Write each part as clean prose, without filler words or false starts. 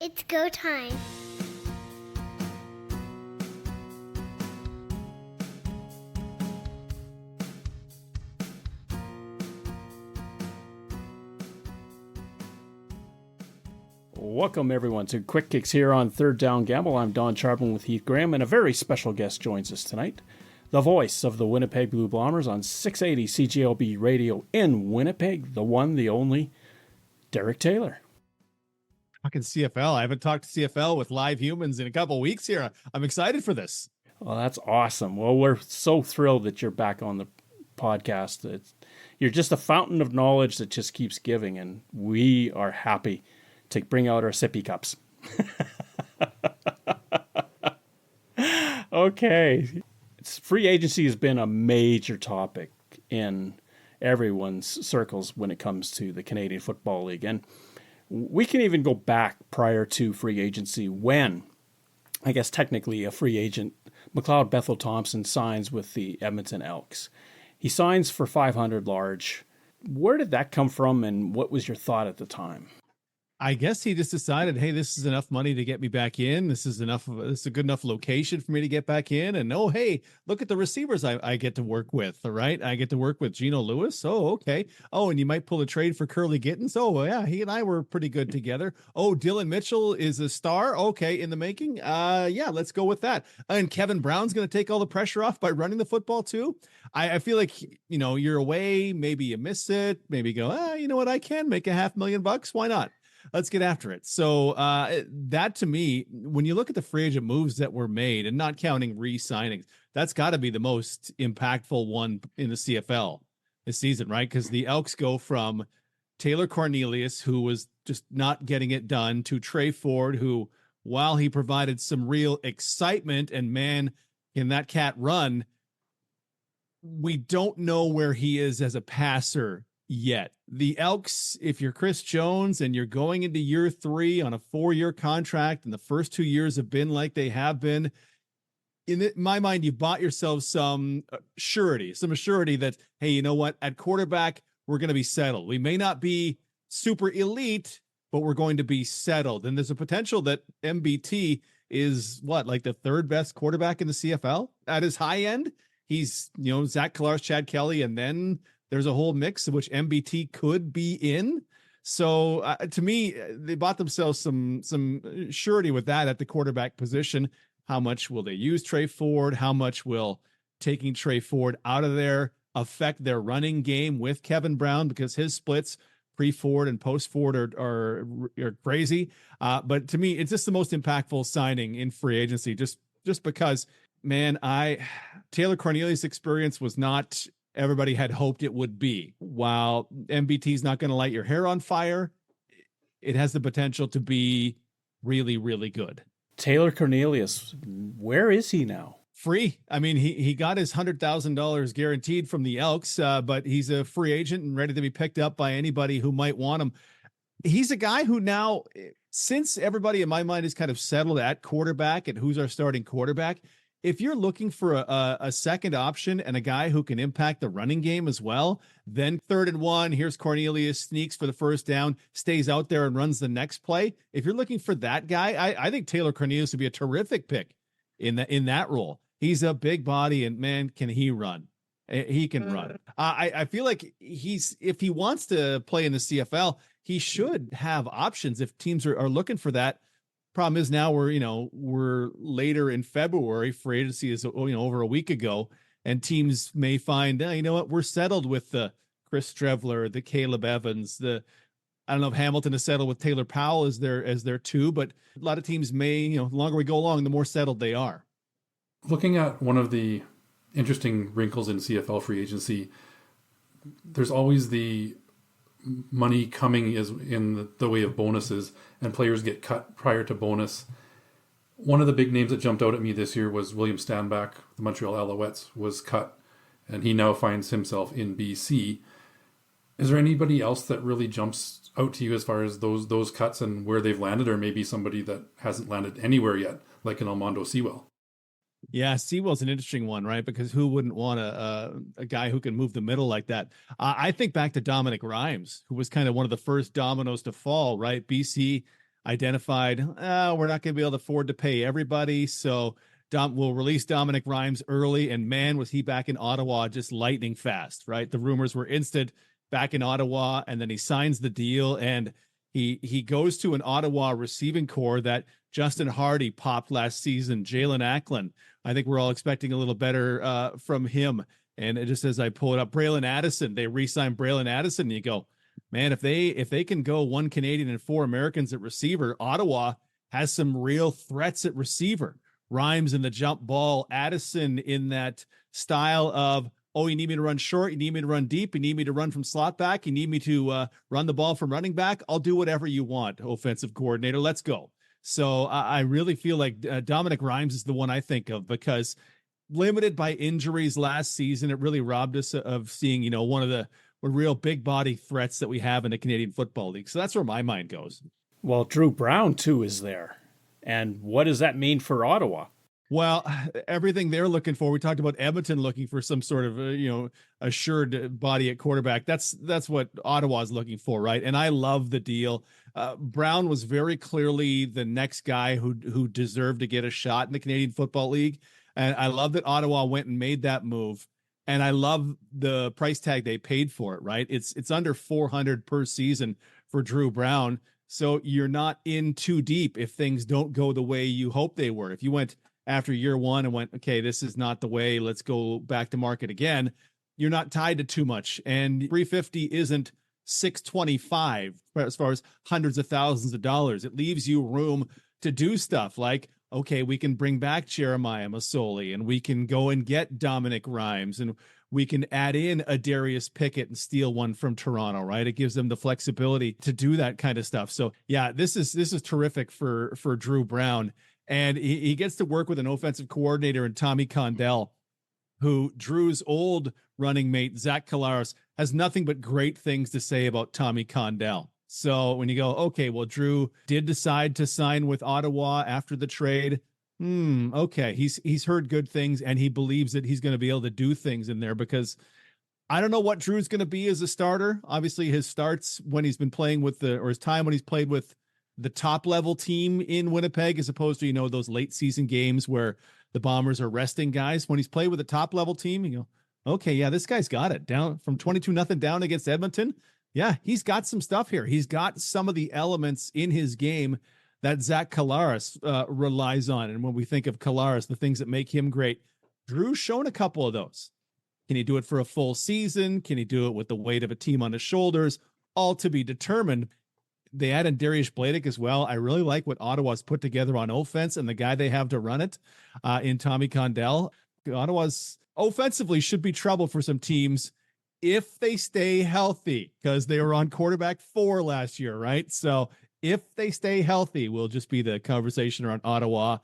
It's go time. Welcome, everyone, to Quick Kicks here on Third Down Gamble. I'm Don Charbon with Heath Graham, and a very special guest joins us tonight. The voice of the Winnipeg Blue Bombers on 680 CJOB radio in Winnipeg, the one, the only, Derek Taylor. Talking CFL. I haven't talked CFL with live humans in a couple of weeks here. I'm excited for this. Well, that's awesome. Well, we're so thrilled that you're back on the podcast. You're just a fountain of knowledge that just keeps giving, and we are happy to bring out our sippy cups. Okay. Free agency has been a major topic in everyone's circles when it comes to the Canadian Football League. And we can even go back prior to free agency when, I guess technically a free agent, McLeod Bethel Thompson signs with the Edmonton Elks. He signs for $500 large. Where did that come from, and what was your thought at the time? I guess he just decided, hey, this is enough money to get me back in. This is a good enough location for me to get back in. And oh, hey, look at the receivers I get to work with. All right. I get to work with Geno Lewis. Oh, okay. Oh, and you might pull a trade for Curly Gittens. Oh, yeah, he and I were pretty good together. Oh, Dylan Mitchell is a star. Okay, in the making. Yeah, let's go with that. And Kevin Brown's going to take all the pressure off by running the football too. I feel like, you're away. Maybe you miss it. Maybe go, you know what? I can make $500,000. Why not? Let's get after it. So that to me, when you look at the free agent moves that were made and not counting re-signings, that's got to be the most impactful one in the CFL this season, right? Because the Elks go from Taylor Cornelius, who was just not getting it done, to Trey Ford, who, while he provided some real excitement and man, can that cat run, we don't know where he is as a passer yet. The Elks, if you're Chris Jones and you're going into year 3 on a 4-year contract, and the first 2 years have been like they have been, in my mind, you've bought yourself some surety that, hey, you know what? At quarterback, we're going to be settled. We may not be super elite, but we're going to be settled. And there's a potential that MBT is like the 3rd best quarterback in the CFL at his high end. He's, Zach Kallars, Chad Kelly, and then there's a whole mix of which MBT could be in. So to me, they bought themselves some surety with that at the quarterback position. How much will they use Trey Ford? How much will taking Trey Ford out of there affect their running game with Kevin Brown? Because his splits pre-Ford and post-Ford are crazy. But to me, it's just the most impactful signing in free agency, just because, man, Taylor Cornelius' experience was not everybody had hoped it would be. While MBT is not going to light your hair on fire, it has the potential to be really, really good. Taylor Cornelius, where is he now? Free. I mean, he got his $100,000 guaranteed from the Elks, but he's a free agent and ready to be picked up by anybody who might want him. He's a guy who now, since everybody in my mind is kind of settled at quarterback and who's our starting quarterback, if you're looking for a second option and a guy who can impact the running game as well, then 3rd and 1, here's Cornelius, sneaks for the first down, stays out there and runs the next play. If you're looking for that guy, I think Taylor Cornelius would be a terrific pick in that role. He's a big body, and man, can he run. He can run. I feel like if he wants to play in the CFL, he should have options if teams are looking for that. Problem is now we're later in February. Free agency is over a week ago, and teams may find, you know what, we're settled with the Chris Strevler, the Caleb Evans, I don't know if Hamilton is settled with Taylor Powell as their 2, but a lot of teams may, the longer we go along, the more settled they are. Looking at one of the interesting wrinkles in CFL free agency, there's always the money coming is in the way of bonuses, and players get cut prior to bonus. One of the big names that jumped out at me this year was William Stanback. The Montreal Alouettes was cut, and he now finds himself in BC. Is there anybody else that really jumps out to you as far as those cuts and where they've landed, or maybe somebody that hasn't landed anywhere yet, like an Armando Sewell? Yeah, Sewell's an interesting one, right? Because who wouldn't want a guy who can move the middle like that? I think back to Dominic Rhymes, who was kind of one of the first dominoes to fall, right? BC identified, we're not going to be able to afford to pay everybody. So we'll release Dominic Rhymes early. And man, was he back in Ottawa just lightning fast, right? The rumors were instant back in Ottawa. And then he signs the deal and he goes to an Ottawa receiving core that Justin Hardy popped last season, Jalen Acklin. I think we're all expecting a little better from him. And it just as I pull it up, Braylon Addison, they re-signed Braylon Addison. And you go, man, if they can go 1 Canadian and 4 Americans at receiver, Ottawa has some real threats at receiver. Rhymes in the jump ball, Addison in that style of, oh, you need me to run short, you need me to run deep, you need me to run from slot back, you need me to run the ball from running back. I'll do whatever you want, offensive coordinator. Let's go. So I really feel like Dominic Rhymes is the one I think of because limited by injuries last season, it really robbed us of seeing, one of the real big body threats that we have in the Canadian Football League. So that's where my mind goes. Well, Drew Brown, too, is there. And what does that mean for Ottawa? Well, everything they're looking for, we talked about Edmonton looking for some sort of, assured body at quarterback. That's what Ottawa's looking for, right? And I love the deal. Brown was very clearly the next guy who deserved to get a shot in the Canadian Football League. And I love that Ottawa went and made that move. And I love the price tag they paid for it, right? It's under $400 per season for Drew Brown. So you're not in too deep if things don't go the way you hope they were. If you went after year one and went, okay, this is not the way, let's go back to market again, you're not tied to too much. And 350 isn't 625 as far as hundreds of thousands of dollars. It leaves you room to do stuff like, okay, we can bring back Jeremiah Masoli and we can go and get Dominic Rhymes and we can add in a Darius Pickett and steal one from Toronto, right? It gives them the flexibility to do that kind of stuff. So yeah, this is terrific for Drew Brown. And he gets to work with an offensive coordinator in Tommy Condell, who Drew's old running mate, Zach Collaros, has nothing but great things to say about Tommy Condell. So when you go, okay, well, Drew did decide to sign with Ottawa after the trade. Okay, he's heard good things and he believes that he's going to be able to do things in there because I don't know what Drew's going to be as a starter. Obviously, his starts when he's been playing with his time when he's played with the top level team in Winnipeg, as opposed to, those late season games where the Bombers are resting guys. When he's played with the top level team, you go, okay, yeah, this guy's got it down from 22-0 down against Edmonton. Yeah, he's got some stuff here. He's got some of the elements in his game that Zach Collaros relies on. And when we think of Collaros, the things that make him great, Drew's shown a couple of those. Can he do it for a full season? Can he do it with the weight of a team on his shoulders? All to be determined. They add in Darius Blaydick as well. I really like what Ottawa's put together on offense and the guy they have to run it in Tommy Condell. Ottawa's offensively should be trouble for some teams if they stay healthy, because they were on quarterback 4 last year, right? So if they stay healthy, will just be the conversation around Ottawa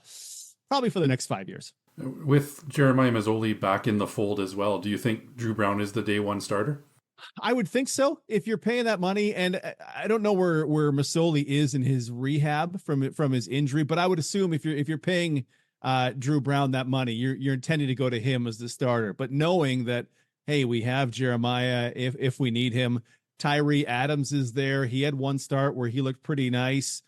probably for the next 5 years. With Jeremiah Masoli back in the fold as well, do you think Drew Brown is the day one starter? I would think so. If you're paying that money, and I don't know where Masoli is in his rehab from his injury, but I would assume if you're paying Drew Brown that money, you're intending to go to him as the starter. But knowing that, hey, we have Jeremiah if we need him. Tyree Adams is there. He had one start where he looked pretty nice.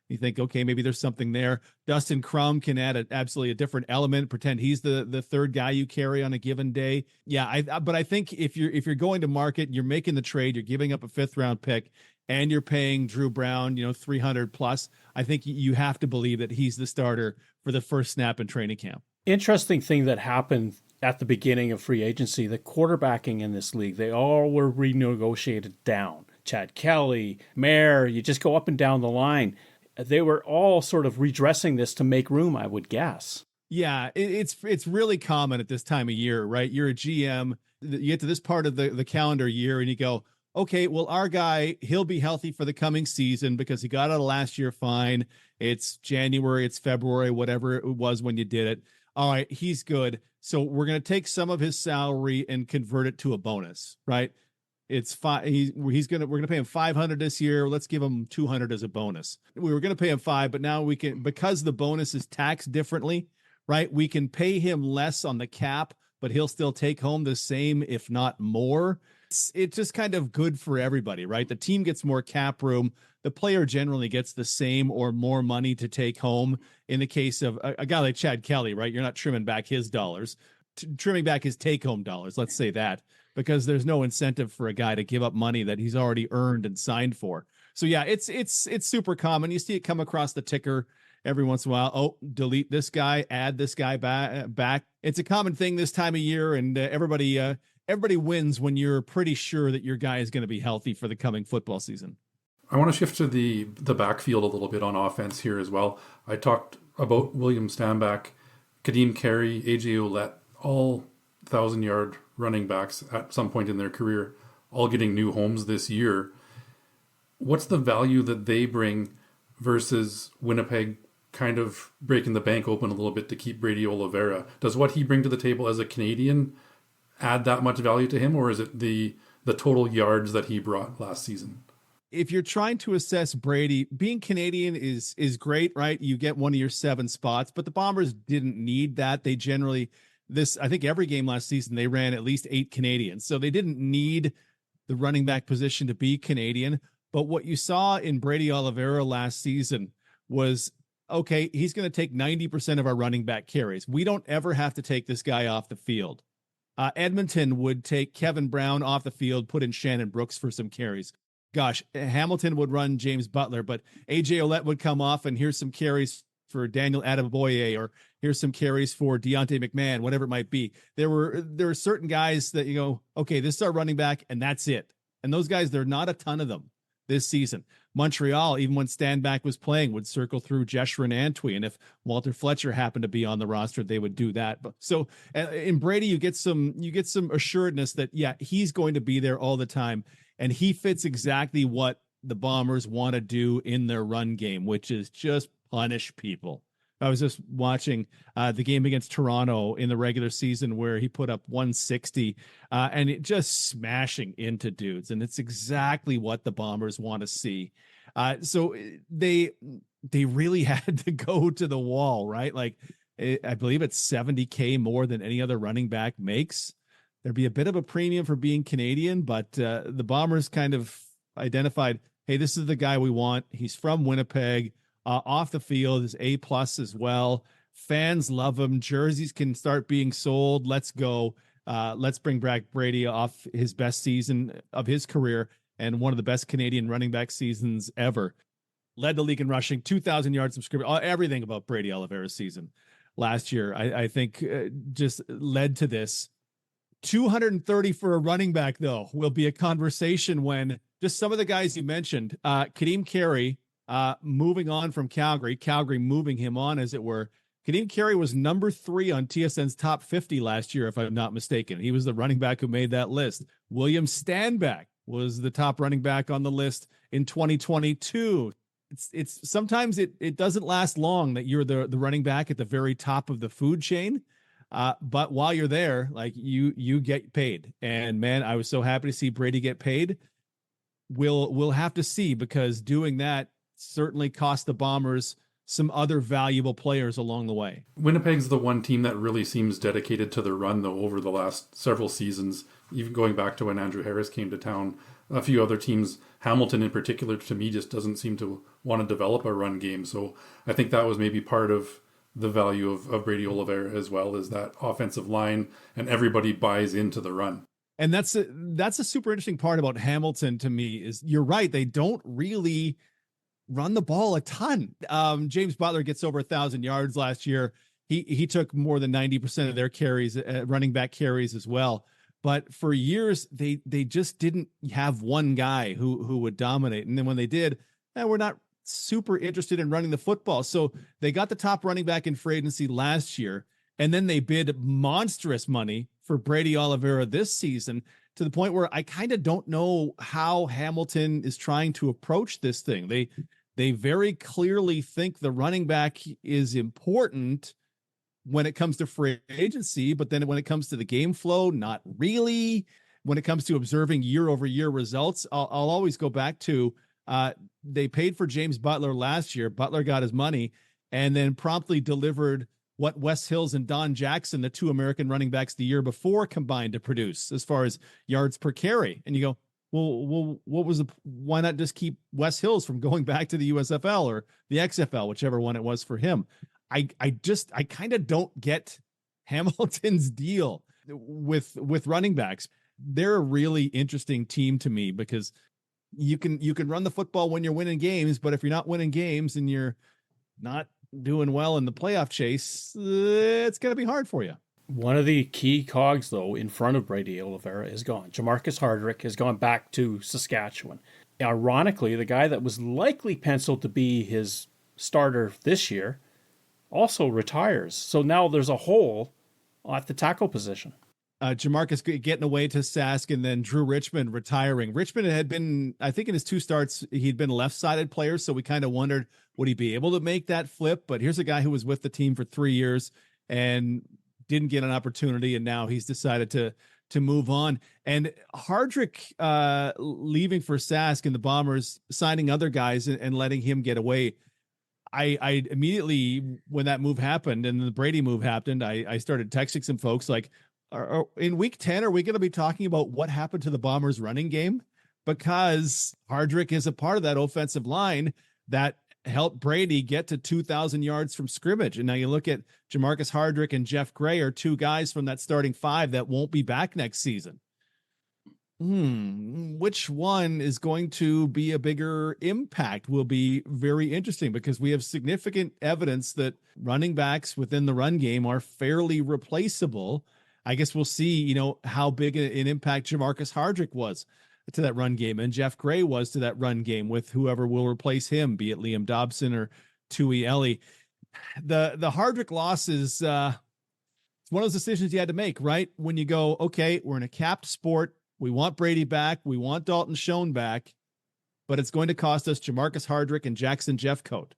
You think, okay, maybe there's something there. Dustin Crum can add absolutely a different element, pretend he's the third guy you carry on a given day. Yeah, but I think if you're going to market, you're making the trade, you're giving up a 5th round pick, and you're paying Drew Brown, $300 plus, I think you have to believe that he's the starter for the first snap in training camp. Interesting thing that happened at the beginning of free agency, the quarterbacking in this league, they all were renegotiated down. Chad Kelly, Mayer, you just go up and down the line. They were all sort of redressing this to make room, I would guess. Yeah, it's really common at this time of year, right? You're a GM, you get to this part of the calendar year and you go, okay, well, our guy, he'll be healthy for the coming season because he got out of last year fine. It's January, it's February, whatever it was when you did it. All right, he's good. So we're going to take some of his salary and convert it to a bonus, right? It's we're going to pay him $500 this year. Let's give him $200 as a bonus. We were going to pay him $500, but now we can, because the bonus is taxed differently, right? We can pay him less on the cap, but he'll still take home the same, if not more. It's just kind of good for everybody, right? The team gets more cap room. The player generally gets the same or more money to take home. In the case of a guy like Chad Kelly, right? You're not trimming back his dollars, trimming back his take-home dollars. Let's say that, because there's no incentive for a guy to give up money that he's already earned and signed for. So yeah, it's super common. You see it come across the ticker every once in a while. Oh, delete this guy, add this guy back. It's a common thing this time of year, and everybody wins when you're pretty sure that your guy is going to be healthy for the coming football season. I want to shift to the backfield a little bit on offense here as well. I talked about William Stanback, Kadeem Carey, AJ Ouellette, all 1,000-yard running backs at some point in their career, all getting new homes this year. What's the value that they bring versus Winnipeg kind of breaking the bank open a little bit to keep Brady Oliveira? Does what he bring to the table as a Canadian add that much value to him, or is it the total yards that he brought last season? If you're trying to assess Brady, being Canadian is great, right? You get one of your 7 spots, but the Bombers didn't need that. They generally, I think every game last season, they ran at least 8 Canadians. So they didn't need the running back position to be Canadian. But what you saw in Brady Oliveira last season was, okay, he's going to take 90% of our running back carries. We don't ever have to take this guy off the field. Edmonton would take Kevin Brown off the field, put in Shannon Brooks for some carries. Gosh, Hamilton would run James Butler, but AJ Ouellette would come off, and here's some carries for Daniel Adeboye, or here's some carries for Deontay McMahon, whatever it might be. There were certain guys that you go, okay, this is our running back, and that's it. And those guys, there are not a ton of them this season. Montreal, even when Stanback was playing, would circle through Jeshurun Antwi, and if Walter Fletcher happened to be on the roster, they would do that. But so in Brady, you get some assuredness that yeah, he's going to be there all the time, and he fits exactly what the Bombers want to do in their run game, which is just punish people. I was just watching the game against Toronto in the regular season where he put up 160 and it just smashing into dudes. And it's exactly what the Bombers want to see. So they really had to go to the wall, right? Like I believe it's $70K more than any other running back makes. There'd be a bit of a premium for being Canadian, but the Bombers kind of identified, hey, this is the guy we want. He's from Winnipeg. Off the field is A+ as well. Fans love him. Jerseys can start being sold. Let's go. Let's bring back Brady off his best season of his career and one of the best Canadian running back seasons ever. Led the league in rushing, 2,000 yards from scrimmage. Everything about Brady Oliveira's season last year, I think, just led to this. 230 for a running back, though, will be a conversation when just some of the guys you mentioned, Kadeem Carey, moving on from Calgary moving him on, as it were. Kadeem Carey was number 3 on TSN's top 50 last year, if I'm not mistaken. He was the running back who made that list. William Stanback was the top running back on the list in 2022. It's sometimes it doesn't last long that you're the running back at the very top of the food chain. But while you're there, like you get paid. And man, I was so happy to see Brady get paid. We'll have to see, because doing that certainly cost the Bombers some other valuable players along the way. Winnipeg's the one team that really seems dedicated to the run, though, over the last several seasons, even going back to when Andrew Harris came to town. A few other teams, Hamilton in particular, to me, just doesn't seem to want to develop a run game. So I think that was maybe part of the value of Brady Oliveira as well, is that offensive line, and everybody buys into the run. And that's a super interesting part about Hamilton to me, is you're right. They don't really run the ball a ton. James Butler gets over 1,000 yards last year. He took more than 90% of their carries, running back carries as well. But for years, they just didn't have one guy who would dominate. And then when they did, we're not super interested in running the football. So they got the top running back in free agency last year, and then they bid monstrous money for Brady Oliveira this season, to the point where I kind of don't know how Hamilton is trying to approach this thing. They very clearly think the running back is important when it comes to free agency, but then when it comes to the game flow, not really. When it comes to observing year-over-year results, I'll always go back to they paid for James Butler last year. Butler got his money and then promptly delivered what Wes Hills and Don Jackson, the two American running backs the year before, combined to produce as far as yards per carry. And you go, well, why not just keep Wes Hills from going back to the USFL or the XFL, whichever one it was for him? I kind of don't get Hamilton's deal with running backs. They're a really interesting team to me because you can run the football when you're winning games, but if you're not winning games and you're not doing well in the playoff chase, it's going to be hard for you. One of the key cogs, though, in front of Brady Oliveira is gone. Jamarcus Hardrick has gone back to Saskatchewan. Ironically, the guy that was likely penciled to be his starter this year also retires. So now there's a hole at the tackle position. Jamarcus getting away to Sask, and then Drew Richmond retiring. Richmond had been, I think in his 2 starts, he'd been a left-sided player, so we kind of wondered, would he be able to make that flip? But here's a guy who was with the team for 3 years and didn't get an opportunity, and now he's decided to move on. And Hardrick leaving for Sask and the Bombers, signing other guys and letting him get away. I immediately, when that move happened and the Brady move happened, I started texting some folks like, in week 10, are we going to be talking about what happened to the Bombers running game? Because Hardrick is a part of that offensive line that helped Brady get to 2,000 yards from scrimmage. And now you look at Jamarcus Hardrick and Jeff Gray are 2 guys from that starting 5 that won't be back next season. Which one is going to be a bigger impact will be very interesting, because we have significant evidence that running backs within the run game are fairly replaceable. I guess we'll see, how big an impact Jamarcus Hardrick was to that run game and Jeff Gray was to that run game with whoever will replace him, be it Liam Dobson or Tui Ellie. The Hardrick loss is it's one of those decisions you had to make, right? When you go, okay, we're in a capped sport. We want Brady back. We want Dalton Schoen back, but it's going to cost us Jamarcus Hardrick and Jackson Jeffcoat.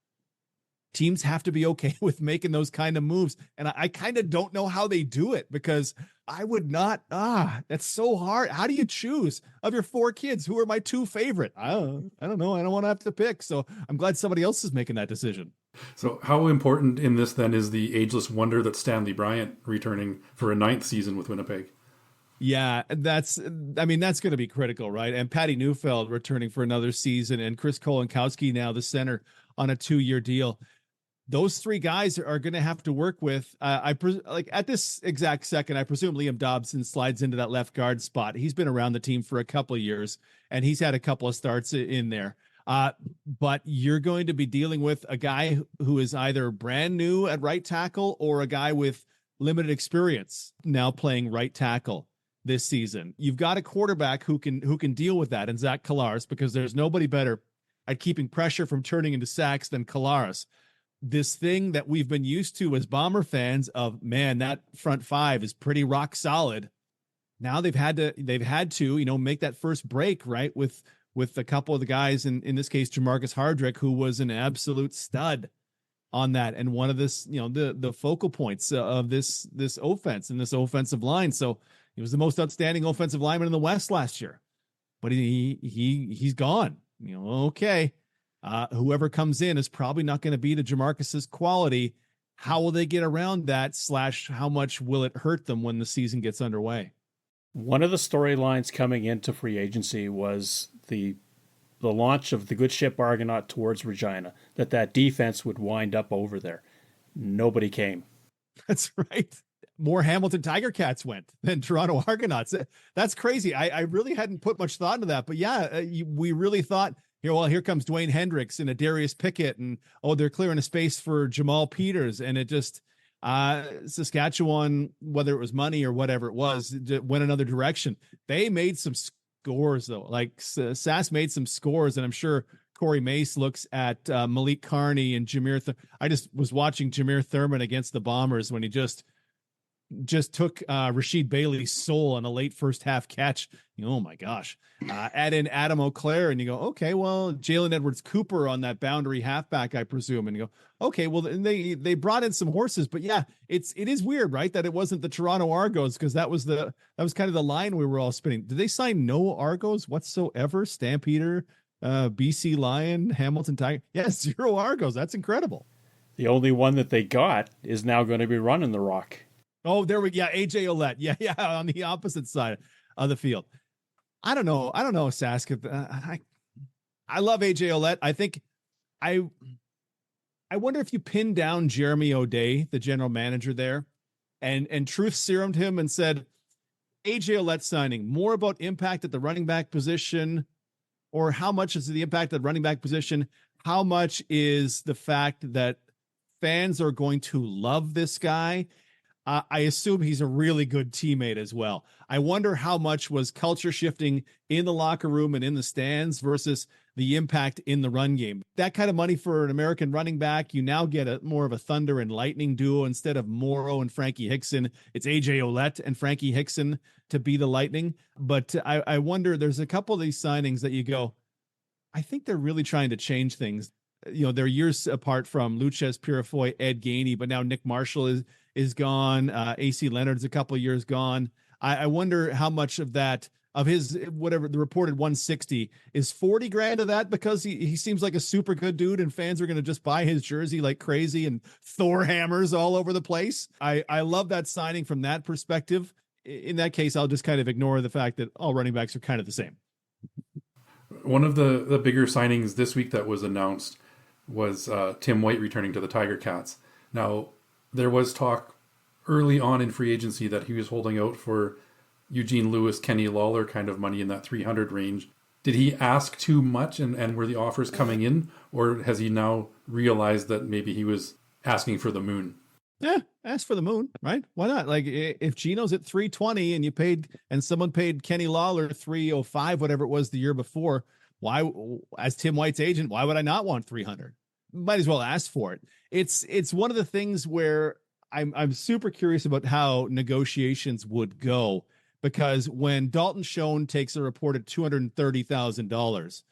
Teams have to be okay with making those kind of moves. And I kind of don't know how they do it, because I would not, that's so hard. How do you choose of your 4 kids? Who are my 2 favorite? I don't know. I don't want to have to pick. So I'm glad somebody else is making that decision. So how important in this then is the ageless wonder that Stanley Bryant returning for a 9th season with Winnipeg? Yeah, that's going to be critical, right? And Patty Neufeld returning for another season, and Chris Kolankowski now the center on a 2-year deal. Those 3 guys are going to have to work with, at this exact second, I presume Liam Dobson slides into that left guard spot. He's been around the team for a couple of years, and he's had a couple of starts in there. But you're going to be dealing with a guy who is either brand new at right tackle or a guy with limited experience now playing right tackle this season. You've got a quarterback who can deal with that, and Zach Collaros, because there's nobody better at keeping pressure from turning into sacks than Collaros. This thing that we've been used to as Bomber fans of, man, that front 5 is pretty rock solid. Now they've had to, make that first break, right? With a couple of the guys, in this case, Jamarcus Hardrick, who was an absolute stud on that. And one of this, the focal points of this offense and this offensive line. So he was the most outstanding offensive lineman in the West last year, but he's gone, okay. Whoever comes in is probably not going to be to Jamarcus's quality. How will they get around that / how much will it hurt them when the season gets underway? One of the storylines coming into free agency was the launch of the good ship Argonaut towards Regina, that defense would wind up over there. Nobody came. That's right. More Hamilton Tiger Cats went than Toronto Argonauts. That's crazy. I really hadn't put much thought into that, but yeah, we really thought, here comes Dwayne Hendricks and a Darius Pickett, and they're clearing a space for Jamal Peters, and it just Saskatchewan, whether it was money or whatever it was, it went another direction. They made some scores though, like Sass made some scores, and I'm sure Corey Mace looks at Malik Carney and Jameer. I just was watching Jameer Thurman against the Bombers when he just took Rashid Bailey's soul on a late first half catch. Oh my gosh. Add in Adam O'Clair and you go, okay, well, Jalen Edwards Cooper on that boundary halfback, I presume. And you go, okay, well, they brought in some horses, but yeah, it is weird, right? That it wasn't the Toronto Argos, because that was kind of the line we were all spinning. Did they sign no Argos whatsoever? Stampeder, BC Lion, Hamilton Tiger? Yeah, 0 Argos. That's incredible. The only one that they got is now going to be running the rock. Oh, there we go. Yeah, AJ Ouellette. Yeah, on the opposite side of the field. I don't know, Sask. I love AJ Ouellette. I think I wonder if you pin down Jeremy O'Day, the general manager there, and truth serumed him and said, AJ Ouellette signing more about impact at the running back position, or how much is the impact at the running back position? How much is the fact that fans are going to love this guy? I assume he's a really good teammate as well. I wonder how much was culture shifting in the locker room and in the stands versus the impact in the run game. That kind of money for an American running back, you now get more of a thunder and lightning duo instead of Morrow and Frankie Hickson. It's AJ Ouellette and Frankie Hickson to be the lightning. But I wonder, there's a couple of these signings that you go, I think they're really trying to change things. You know, they're years apart from Luchez Purifoy, Ed Gainey, but now Nick Marshall is gone. AC Leonard's a couple of years gone. I wonder how much of that, of his, whatever the reported 160, is 40 grand of that because he seems like a super good dude and fans are going to just buy his jersey like crazy and Thor hammers all over the place. I love that signing from that perspective. In that case, I'll just kind of ignore the fact that all running backs are kind of the same. One of the bigger signings this week that was announced was Tim White returning to the Tiger Cats. Now, there was talk early on in free agency that he was holding out for Eugene Lewis, Kenny Lawler kind of money in that 300 range. Did he ask too much and were the offers coming in? Or has he now realized that maybe he was asking for the moon? Yeah, ask for the moon, right? Why not? Like, if Gino's at 320 and someone paid Kenny Lawler 305, whatever it was the year before, why, as Tim White's agent, why would I not want 300? Might as well ask for it. It's one of the things where I'm super curious about how negotiations would go, because when Dalton Schoen takes a reported $230,000,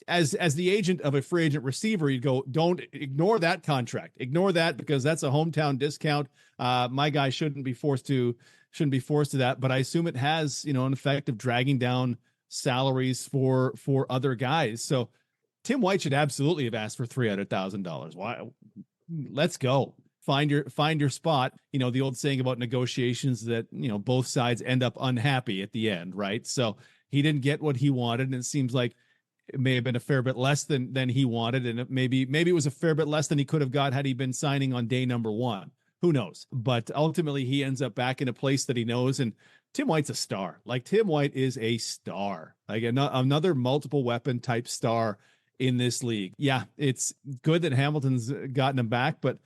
as the agent of a free agent receiver, you'd go, don't ignore that contract. Ignore that because that's a hometown discount. My guy shouldn't be forced to that. But I assume it has, an effect of dragging down salaries for other guys. So Tim White should absolutely have asked for $300,000. Why? Let's go. Find your spot. The old saying about negotiations that, both sides end up unhappy at the end, right? So he didn't get what he wanted, and it seems like it may have been a fair bit less than he wanted, and maybe it was a fair bit less than he could have got had he been signing on day number one. Who knows? But ultimately, he ends up back in a place that he knows, and Tim White's a star. Like, Tim White is a star, like another multiple weapon type star in this league. Yeah, it's good that Hamilton's gotten him back, but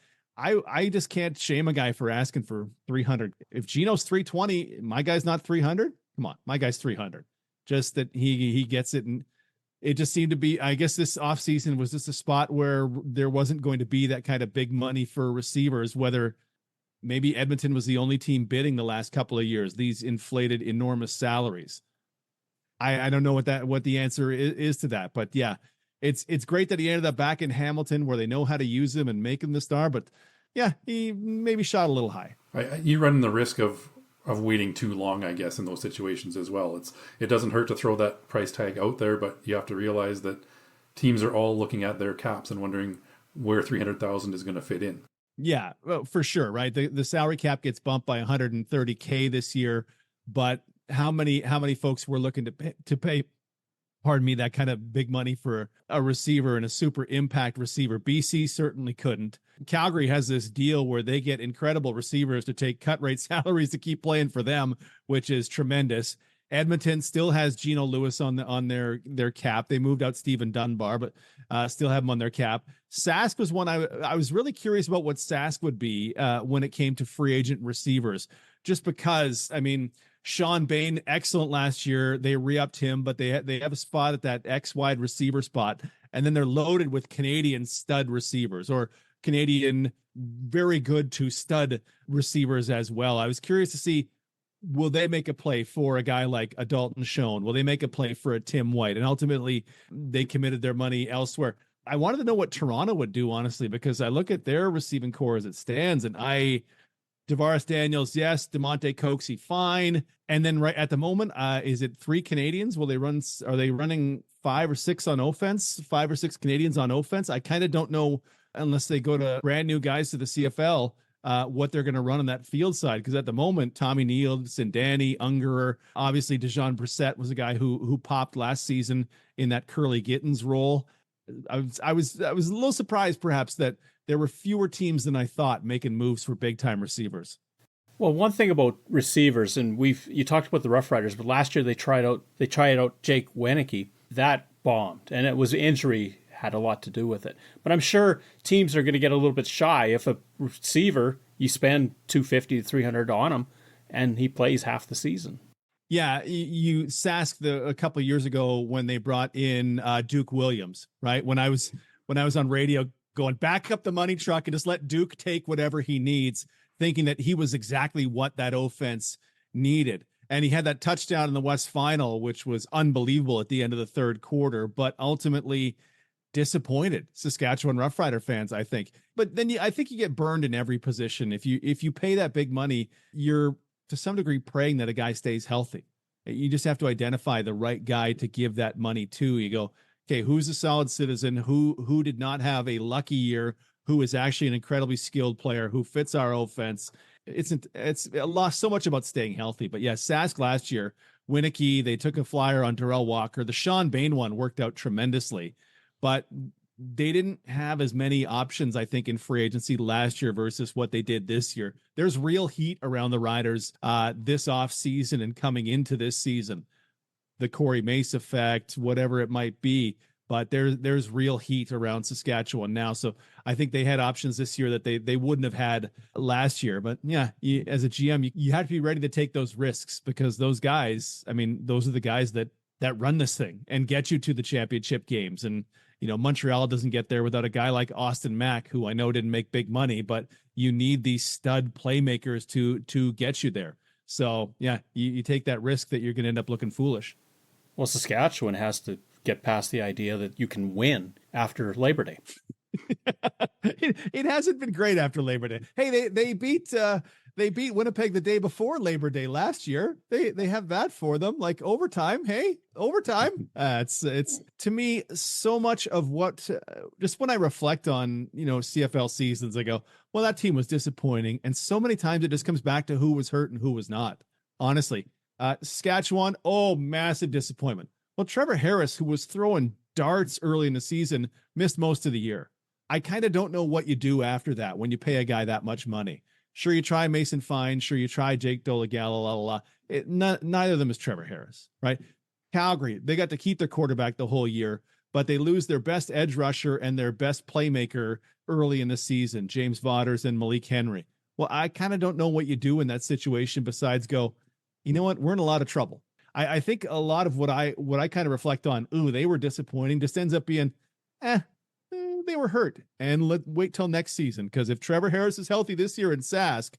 I just can't shame a guy for asking for 300. If Gino's 320, my guy's not 300. Come on, my guy's 300. Just that he gets it, and it just seemed to be, I guess this offseason was just a spot where there wasn't going to be that kind of big money for receivers, whether maybe Edmonton was the only team bidding the last couple of years, these inflated enormous salaries. I don't know what the answer is to that, but yeah, it's great that he ended up back in Hamilton where they know how to use him and make him the star, but yeah, he maybe shot a little high. You run the risk of waiting too long, I guess, in those situations as well. It doesn't hurt to throw that price tag out there, but you have to realize that teams are all looking at their caps and wondering where 300,000 is going to fit in. Yeah, well, for sure, right? The salary cap gets bumped by $130K this year, but how many folks were looking to pay pardon me, that kind of big money for a receiver and a super impact receiver? BC certainly couldn't. Calgary has this deal where they get incredible receivers to take cut rate salaries to keep playing for them, which is tremendous. Edmonton still has Gino Lewis on their cap. They moved out Stephen Dunbar, but still have him on their cap. Sask was one I was really curious about what Sask would be when it came to free agent receivers, just because, I mean, Sean Bain, excellent last year. They re-upped him, but they have a spot at that X wide receiver spot, and then they're loaded with Canadian stud receivers or Canadian very good to stud receivers as well. I was curious to see, will they make a play for a guy like a Dalton Schoen? Will they make a play for a Tim White? And ultimately, they committed their money elsewhere. I wanted to know what Toronto would do, honestly, because I look at their receiving core as it stands, and Tavares Daniels, yes. DeMonte Coxey, fine. And then right at the moment, is it 3 Canadians? Are they running 5 or 6 on offense? 5 or 6 Canadians on offense? I kind of don't know unless they go to brand new guys to the CFL, what they're going to run on that field side. Because at the moment, Tommy Niels and Danny Ungerer, obviously Dejon Brissett was a guy who popped last season in that Curly Gittins role. I was a little surprised perhaps that there were fewer teams than I thought making moves for big time receivers. Well, one thing about receivers, and you talked about the Rough Riders, but last year they tried out Jake Wenicky. That bombed, and it was injury had a lot to do with it. But I'm sure teams are going to get a little bit shy if a receiver you spend $250 to $300 on him, and he plays half the season. Yeah, you Sask a couple of years ago when they brought in Duke Williams, right? When I was on radio going, back up the money truck and just let Duke take whatever he needs, thinking that he was exactly what that offense needed. And he had that touchdown in the West Final, which was unbelievable at the end of the third quarter, but ultimately disappointed Saskatchewan Roughrider fans, I think. But then I think you get burned in every position. If you pay that big money, you're to some degree praying that a guy stays healthy. You just have to identify the right guy to give that money to. You go, okay, who's a solid citizen? Who did not have a lucky year? Who is actually an incredibly skilled player who fits our offense? It's lost so much about staying healthy. But yeah, Sask last year, Winicky, they took a flyer on Darrell Walker. The Sean Bain one worked out tremendously, but they didn't have as many options, I think, in free agency last year versus what they did this year. There's real heat around the Riders this off season and coming into this season. The Corey Mace effect, whatever it might be, but there's real heat around Saskatchewan now. So I think they had options this year that they wouldn't have had last year. But yeah, as a GM, you have to be ready to take those risks because those guys, I mean, those are the guys that run this thing and get you to the championship games. And Montreal doesn't get there without a guy like Austin Mack, who I know didn't make big money, but you need these stud playmakers to get you there. So yeah, you take that risk that you're going to end up looking foolish. Well, Saskatchewan has to get past the idea that you can win after Labor Day. It hasn't been great after Labor Day. Hey, they beat Winnipeg the day before Labor Day last year. They have that for them, like overtime. Hey, overtime. It's to me so much of what just when I reflect on CFL seasons, I go, well, that team was disappointing, and so many times it just comes back to who was hurt and who was not. Honestly, Saskatchewan, massive disappointment. Well, Trevor Harris, who was throwing darts early in the season, missed most of the year. I kind of don't know what you do after that when you pay a guy that much money. Sure, you try Mason Fine. Sure, you try Jake Dolegala. Neither of them is Trevor Harris, right? Calgary, they got to keep their quarterback the whole year, but they lose their best edge rusher and their best playmaker early in the season, James Vaughters and Malik Henry. Well, I kind of don't know what you do in that situation besides go, you know what? We're in a lot of trouble. I think a lot of what I kind of reflect on, they were disappointing, just ends up being, they were hurt. And wait till next season. Because if Trevor Harris is healthy this year in Sask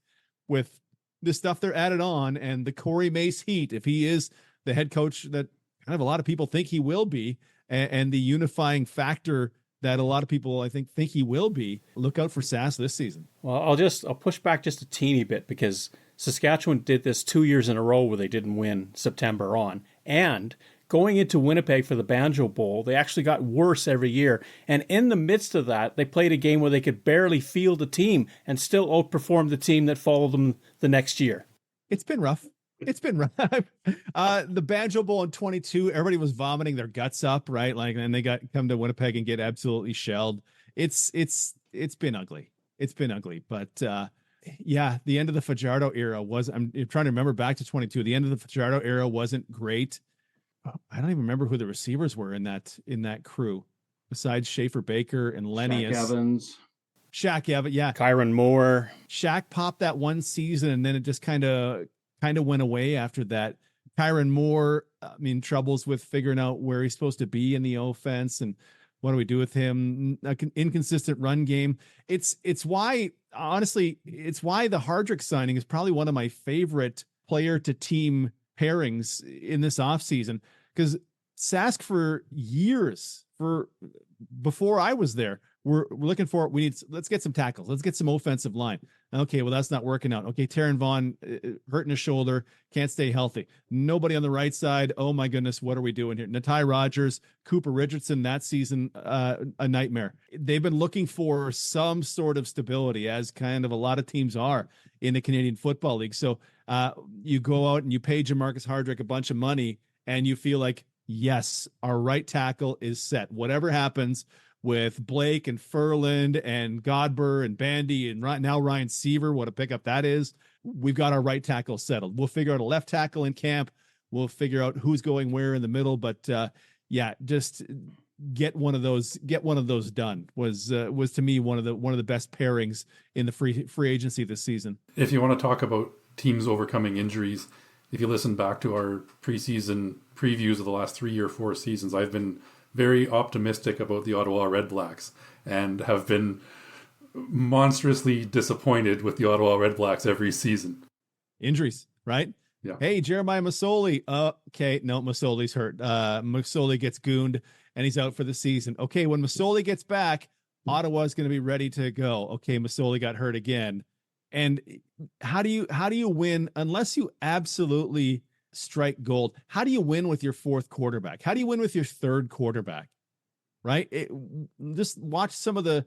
with the stuff they're added on and the Corey Mace heat, if he is the head coach that kind of a lot of people think he will be, and the unifying factor that a lot of people, I think he will be, look out for Sask this season. Well, I'll push back just a teeny bit because Saskatchewan did this 2 years in a row where they didn't win September on. And going into Winnipeg for the Banjo Bowl, they actually got worse every year. And in the midst of that, they played a game where they could barely field a team and still outperform the team that followed them the next year. It's been rough. The Banjo Bowl in 22, everybody was vomiting their guts up, right? Like, and they come to Winnipeg and get absolutely shelled. It's been ugly. It's been ugly, but yeah, the end of the Fajardo era I'm trying to remember back to 22. The end of the Fajardo era wasn't great. I don't even remember who the receivers were in that crew besides Schaefer Baker and Lennius. Shaq Evans, yeah. Kyron Moore. Shaq popped that one season and then it just kind of went away after that. Kyron Moore, troubles with figuring out where he's supposed to be in the offense and what do we do with him? An inconsistent run game. It's why, honestly, the Hardrick signing is probably one of my favorite player to team pairings in this offseason because Sask for years, before I was there, we're looking for, let's get some tackles. Let's get some offensive line. Okay, well, that's not working out. Okay, Taron Vaughn hurting his shoulder, can't stay healthy. Nobody on the right side. Oh my goodness, what are we doing here? Natai Rogers, Cooper Richardson that season, a nightmare. They've been looking for some sort of stability, as kind of a lot of teams are in the Canadian Football League. So you go out and you pay Jamarcus Hardrick a bunch of money, and you feel like, yes, our right tackle is set. Whatever happens with Blake and Furland and Godber and Bandy and right now Ryan Seaver, what a pickup that is. We've got our right tackle settled. We'll figure out a left tackle in camp. We'll figure out who's going where in the middle. But just get one of those done was to me one of the best pairings in the free agency this season. If you want to talk about teams overcoming injuries, if you listen back to our preseason previews of the last 3 or 4 seasons, I've been very optimistic about the Ottawa Red Blacks and have been monstrously disappointed with the Ottawa Red Blacks every season. Injuries, right? Yeah. Hey, Jeremiah Masoli. Okay, no, Masoli's hurt. Masoli gets gooned and he's out for the season. Okay, when Masoli gets back, Ottawa's going to be ready to go. Okay, Masoli got hurt again. And how do you win unless you absolutely strike gold? How do you win with your fourth quarterback? How do you win with your third quarterback? Right? Just watch some of the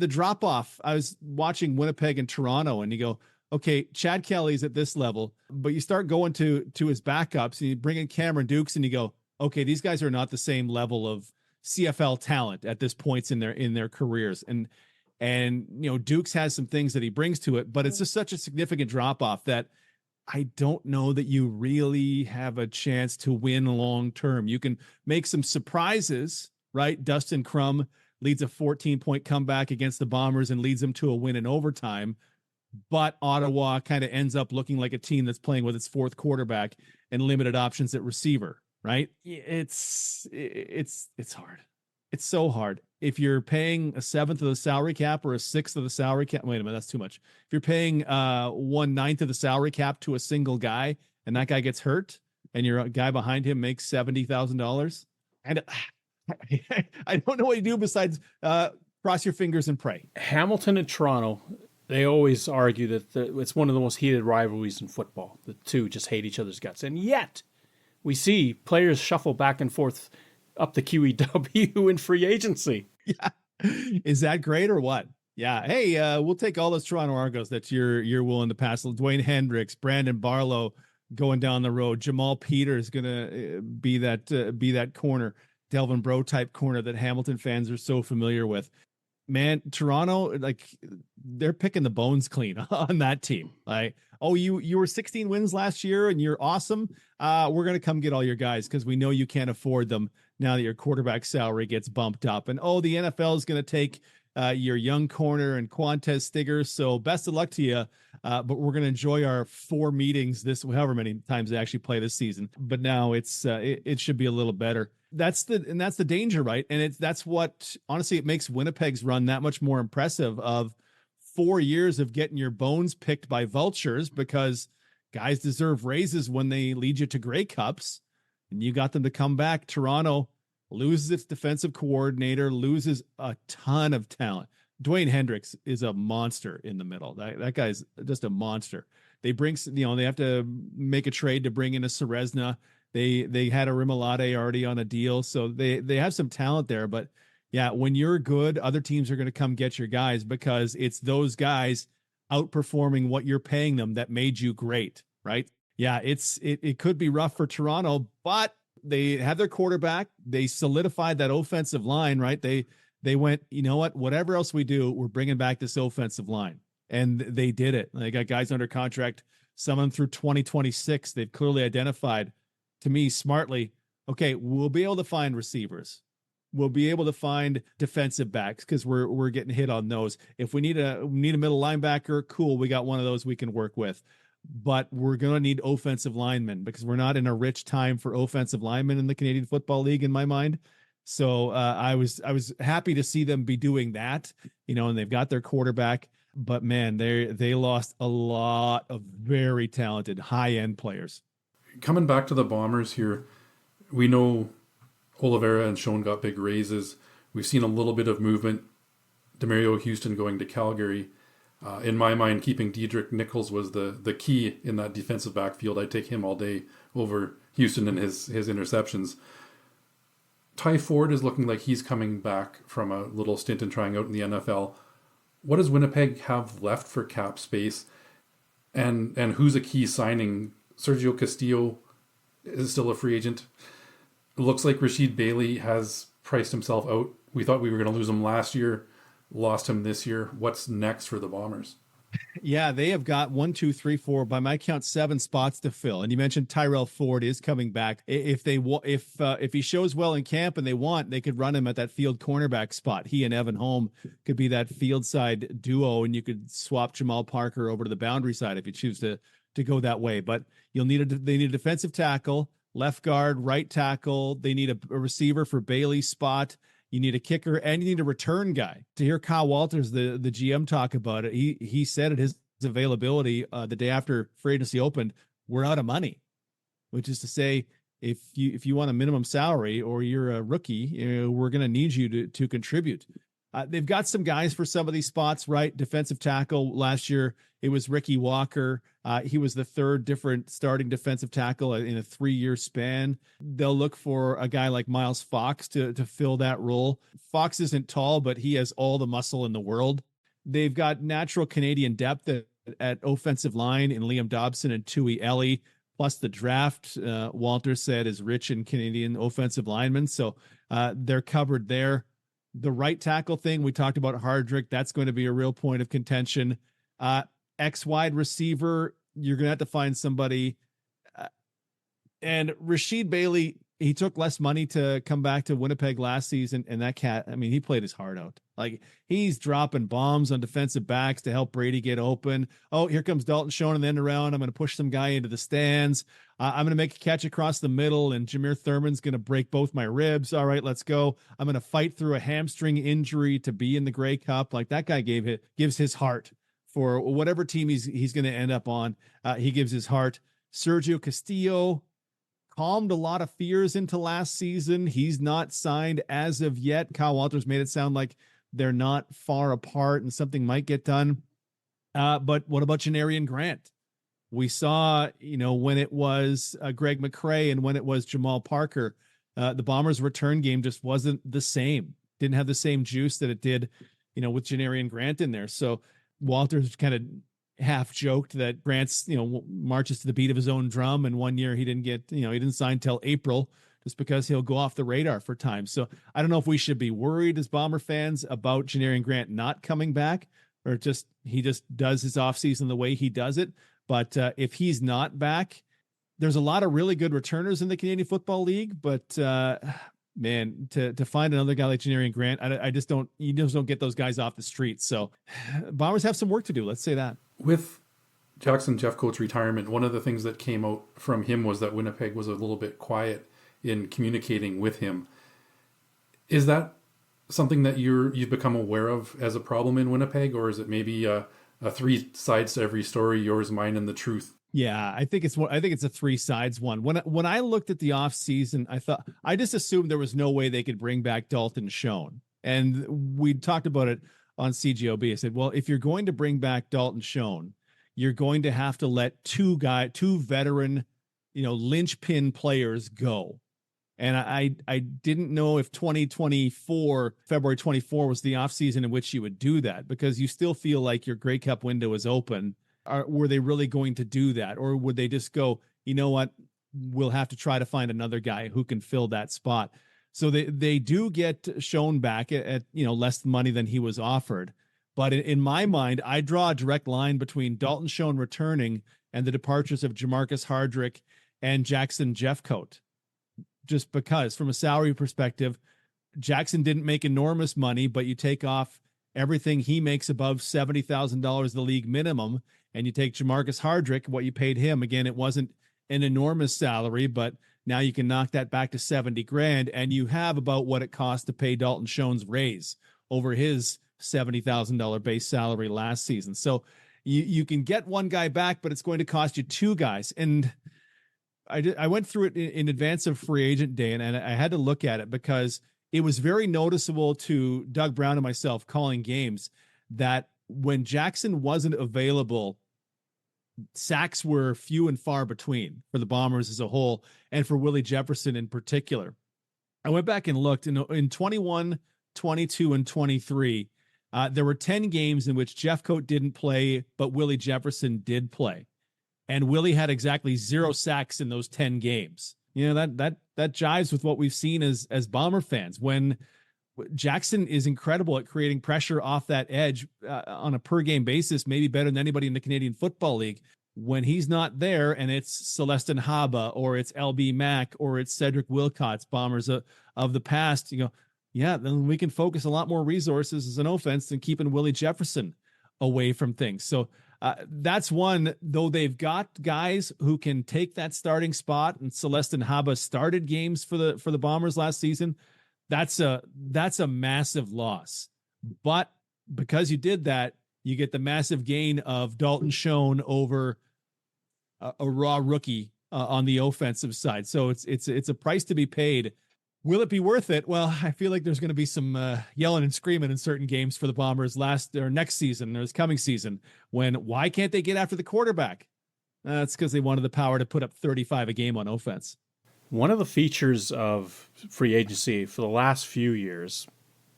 drop off. I was watching Winnipeg and Toronto, and you go, okay, Chad Kelly's at this level, but you start going to his backups, and you bring in Cameron Dukes, and you go, okay, these guys are not the same level of CFL talent at this points in their careers. And Dukes has some things that he brings to it, but it's just such a significant drop off that I don't know that you really have a chance to win long term. You can make some surprises, right? Dustin Crum leads a 14-point comeback against the Bombers and leads them to a win in overtime. But Ottawa kind of ends up looking like a team that's playing with its fourth quarterback and limited options at receiver, right? It's hard. It's so hard. If you're paying a 1/7 of the salary cap or a 1/6 of the salary cap, wait a minute, that's too much. If you're paying 1/9 of the salary cap to a single guy and that guy gets hurt and your guy behind him makes $70,000, and I don't know what you do besides cross your fingers and pray. Hamilton and Toronto, they always argue that it's one of the most heated rivalries in football. The two just hate each other's guts. And yet we see players shuffle back and forth up the QEW in free agency. Yeah. Is that great or what? Yeah. Hey, we'll take all those Toronto Argos that you're willing to pass. Dwayne Hendricks, Brandon Barlow going down the road. Jamal Peters going to be that corner, Delvin Breaux type corner that Hamilton fans are so familiar with. Man, Toronto, like, they're picking the bones clean on that team. Like, oh, you were 16 wins last year and you're awesome. We're going to come get all your guys because we know you can't afford them now that your quarterback salary gets bumped up. And, oh, the NFL is going to take your young corner and Quantez Stigger. So best of luck to you. But we're going to enjoy our 4 meetings however many times they actually play this season. But now it should be a little better. That's the danger, right? And that's what, honestly, it makes Winnipeg's run that much more impressive, of 4 years of getting your bones picked by vultures, because guys deserve raises when they lead you to Grey Cups, and you got them to come back. Toronto loses its defensive coordinator, loses a ton of talent. Dwayne Hendricks is a monster in the middle. That guy's just a monster. They have to make a trade to bring in a Serezna. They had a Rimolade already on a deal, so they have some talent there. But yeah, when you're good, other teams are going to come get your guys, because it's those guys outperforming what you're paying them that made you great, right? Yeah, it could be rough for Toronto, but they have their quarterback. They solidified that offensive line, right? They went, you know what? Whatever else we do, we're bringing back this offensive line, and they did it. They got guys under contract, some of them through 2026. They've clearly identified, to me, smartly, okay, we'll be able to find receivers. We'll be able to find defensive backs because we're getting hit on those. If we need a middle linebacker, cool, we got one of those we can work with. But we're going to need offensive linemen, because we're not in a rich time for offensive linemen in the Canadian Football League, in my mind. So I was happy to see them be doing that, and they've got their quarterback. But man, they lost a lot of very talented high-end players. Coming back to the Bombers here, we know Oliveira and Schoen got big raises. We've seen a little bit of movement Demario Houston going to Calgary. In my mind, keeping Diedrich Nichols was the key in that defensive backfield. I'd take him all day over Houston and his interceptions. Ty Ford is looking like he's coming back from a little stint and trying out in the NFL. What does Winnipeg have left for cap space? And who's a key signing? Sergio Castillo is still a free agent. It looks like Rasheed Bailey has priced himself out. We thought we were going to lose him last year, lost him this year. What's next for the Bombers? Yeah, they have got 1, 2, 3, 4, by my count, 7 spots to fill. And you mentioned Tyrell Ford is coming back. If he shows well in camp and they could run him at that field cornerback spot. He and Evan Holm could be that field side duo, and you could swap Jamal Parker over to the boundary side if you choose to go that way. But they need a defensive tackle, left guard, right tackle. They need a receiver for Bailey's spot. You need a kicker, and you need a return guy. To hear Kyle Walters, the GM, talk about it, he said at his availability the day after free agency opened, we're out of money, which is to say, if you want a minimum salary or you're a rookie, we're going to need you to contribute. They've got some guys for some of these spots, right? Defensive tackle last year, it was Ricky Walker. He was the third different starting defensive tackle in a 3-year span. They'll look for a guy like Miles Fox to fill that role. Fox isn't tall, but he has all the muscle in the world. They've got natural Canadian depth at offensive line in Liam Dobson and Tui Ellie, plus the draft, Walter said, is rich in Canadian offensive linemen. So they're covered there. The right tackle thing, we talked about Hardrick. That's going to be a real point of contention. Wide receiver, you're going to have to find somebody. And Rasheed Bailey, he took less money to come back to Winnipeg last season. And that cat, I mean, he played his heart out. Like, he's dropping bombs on defensive backs to help Brady get open. Oh, here comes Dalton Schoen in the end around. I'm going to push some guy into the stands. I'm going to make a catch across the middle, and Jameer Thurman's going to break both my ribs. All right, let's go. I'm going to fight through a hamstring injury to be in the Grey Cup. Like, that guy gives his heart for whatever team he's going to end up on. He gives his heart. Sergio Castillo calmed a lot of fears into last season. He's not signed as of yet. Kyle Walters made it sound like they're not far apart and something might get done. But what about Janarian Grant? We saw, when it was Greg McCrae and when it was Jamal Parker, the Bombers' return game just wasn't the same. Didn't have the same juice that it did, with Janarian Grant in there. So Walters kind of half joked that Grant's, marches to the beat of his own drum. And one year he didn't sign till April just because he'll go off the radar for time. So I don't know if we should be worried as Bomber fans about Janarian Grant not coming back, or he just does his offseason the way he does it. But if he's not back, there's a lot of really good returners in the Canadian Football League. But man, to find another guy like Janarian Grant, you just don't get those guys off the street. So Bombers have some work to do. Let's say that. With Jackson Jeffcoat's retirement, one of the things that came out from him was that Winnipeg was a little bit quiet in communicating with him. Is that something that you've become aware of as a problem in Winnipeg, or is it maybe a 3 sides to every story, yours, mine, and the truth? Yeah, I think it's a 3 sides one. When I looked at the off season, I just assumed there was no way they could bring back Dalton Schoen, and we talked about it on CJOB. I said, well, if you're going to bring back Dalton Schoen, you're going to have to let two veteran, linchpin players go. And I didn't know if 2024, February 24 was the offseason in which you would do that, because you still feel like your Grey Cup window is open. Were they really going to do that? Or would they just go, you know what, we'll have to try to find another guy who can fill that spot. So they do get shown back at less money than he was offered. But in my mind, I draw a direct line between Dalton Schoen returning and the departures of Jamarcus Hardrick and Jackson Jeffcoat. Just because from a salary perspective, Jackson didn't make enormous money, but you take off everything he makes above $70,000, the league minimum, and you take Jamarcus Hardrick, what you paid him. Again, it wasn't an enormous salary, but now you can knock that back to $70,000, and you have about what it cost to pay Dalton Schoen's raise over his $70,000 base salary last season. So you can get one guy back, but it's going to cost you 2 guys. And I went through it in advance of free agent day, and I had to look at it, because it was very noticeable to Doug Brown and myself calling games that when Jackson wasn't available, sacks were few and far between for the Bombers as a whole and for Willie Jefferson in particular. I went back and looked in 21, 22, and 23. There were 10 games in which Jeffcoat didn't play, but Willie Jefferson did play. And Willie had exactly 0 sacks in those 10 games. You know, that jives with what we've seen as Bomber fans. When Jackson is incredible at creating pressure off that edge on a per game basis, maybe better than anybody in the Canadian Football League. When he's not there and it's Celestin Haba or it's LB Mack or it's Cedric Wilcott's Bombers of the past, you go, yeah, then we can focus a lot more resources as an offense than keeping Willie Jefferson away from things. So that's one, though they've got guys who can take that starting spot, and Celestin Haba started games for the Bombers last season. That's a massive loss. But because you did that, you get the massive gain of Dalton Schoen over a raw rookie on the offensive side. So it's a price to be paid. Will it be worth it? Well, I feel like there's going to be some yelling and screaming in certain games for the Bombers next season or this coming season. Why can't they get after the quarterback? That's because they wanted the power to put up 35 a game on offense. One of the features of free agency for the last few years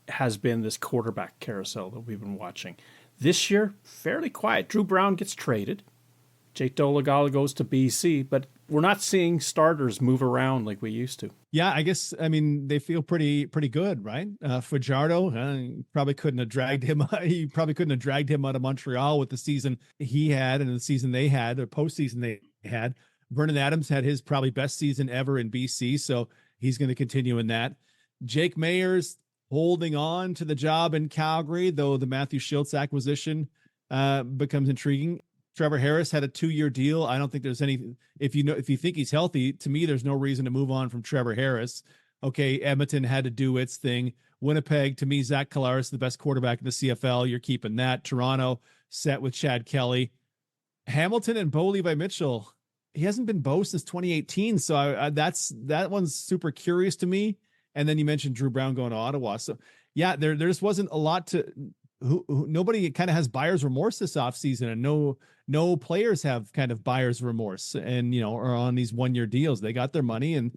has been this quarterback carousel that we've been watching. This year, fairly quiet. Drew Brown gets traded. Jake Dolegala goes to BC, but we're not seeing starters move around like we used to. Yeah, I guess, I mean, they feel pretty good, right? Fajardo, probably couldn't have dragged him. He probably couldn't have dragged him out of Montreal with the season he had and the season they had, or postseason they had. Vernon Adams had his probably best season ever in BC, so he's going to continue in that. Jake Mayers holding on to the job in Calgary, though the Matthew Schultz acquisition becomes intriguing. Trevor Harris had a 2-year deal. I don't think there's any, if you think he's healthy, to me, there's no reason to move on from Trevor Harris. Okay, Edmonton had to do its thing. Winnipeg, to me, Zach Collaros, the best quarterback in the CFL. You're keeping that. Toronto set with Chad Kelly. Hamilton and Bo Levi Mitchell, he hasn't been Bo since 2018. So that one's super curious to me. And then you mentioned Drew Brown going to Ottawa. So yeah, there just wasn't a lot to nobody kind of has buyer's remorse this offseason, and no players have kind of buyer's remorse and, are on these 1-year deals. They got their money, and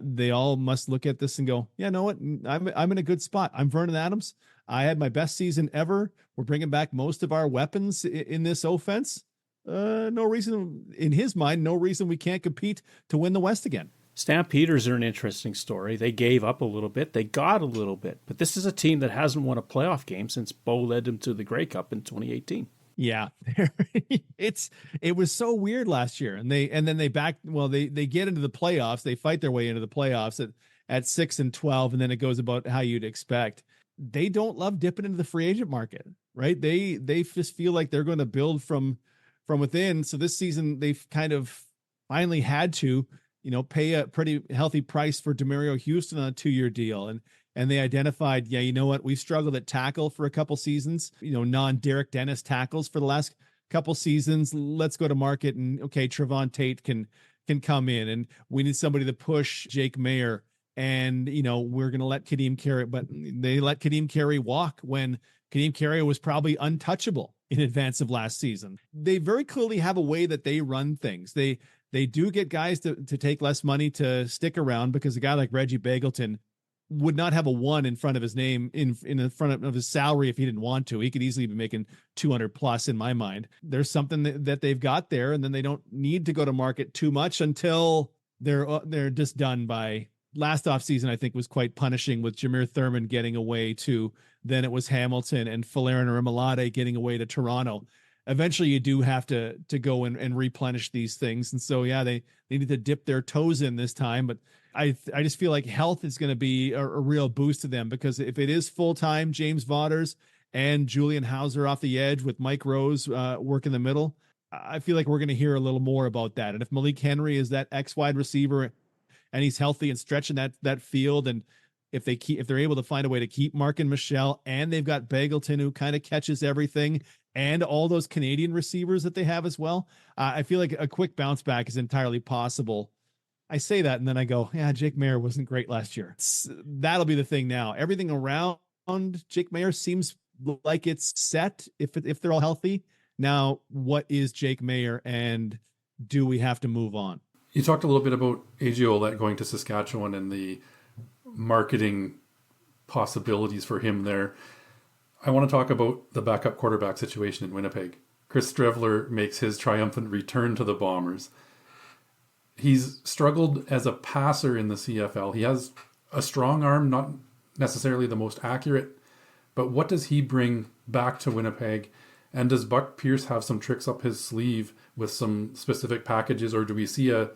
they all must look at this and go, yeah, know what? I'm in a good spot. I'm Vernon Adams. I had my best season ever. We're bringing back most of our weapons in this offense. No reason in his mind, no reason we can't compete to win the West again. Stampeders are an interesting story. They gave up a little bit. They got a little bit. But this is a team that hasn't won a playoff game since Bo led them to the Grey Cup in 2018. Yeah. It was so weird last year. And then they get into the playoffs. They fight their way into the playoffs at 6-12, and then it goes about how you'd expect. They don't love dipping into the free agent market, right? They just feel like they're going to build from within. So this season they've kind of finally had to pay a pretty healthy price for Demario Houston on a 2-year deal. And they identified, yeah, you know what? We've struggled at tackle for a couple seasons, non-Derek Dennis tackles for the last couple seasons. Let's go to market, and okay, Trevon Tate can come in, and we need somebody to push Jake Mayer. And, we're going to let Kadeem Carey, but they let Kadeem Carey walk when Kadeem Carey was probably untouchable in advance of last season. They very clearly have a way that they run things. They do get guys to take less money to stick around, because a guy like Reggie Bagleton would not have a 1 in front of his name in front of his salary if he didn't want to. He could easily be making 200 plus in my mind. There's something that they've got there, and then they don't need to go to market too much until they're just done by. Last offseason, I think, was quite punishing, with Jameer Thurman getting away to, then it was Hamilton and Falarin or Imalade getting away to Toronto. Eventually you do have to go and replenish these things. And so, yeah, they need to dip their toes in this time. But I just feel like health is going to be a real boost to them, because if it is full-time James Vaughters and Julian Hauser off the edge with Mike Rose work in the middle, I feel like we're going to hear a little more about that. And if Malik Henry is that X wide receiver and he's healthy and stretching that field, and if they're able to find a way to keep Mark and Michelle, and they've got Bagleton who kind of catches everything, and all those Canadian receivers that they have as well, I feel like a quick bounce back is entirely possible I say that and then I go, yeah, Jake Maier wasn't great last year. That'll be the thing now. Everything around Jake Maier seems like it's set if they're all healthy. Now, what is Jake Maier, and do we have to move on? You talked a little bit about AJ Ouellette going to Saskatchewan and the marketing possibilities for him there. I want to talk about the backup quarterback situation in Winnipeg. Chris Streveler makes his triumphant return to the Bombers. He's struggled as a passer in the CFL. He has a strong arm, not necessarily the most accurate, but what does he bring back to Winnipeg? And does Buck Pierce have some tricks up his sleeve with some specific packages, or do we see a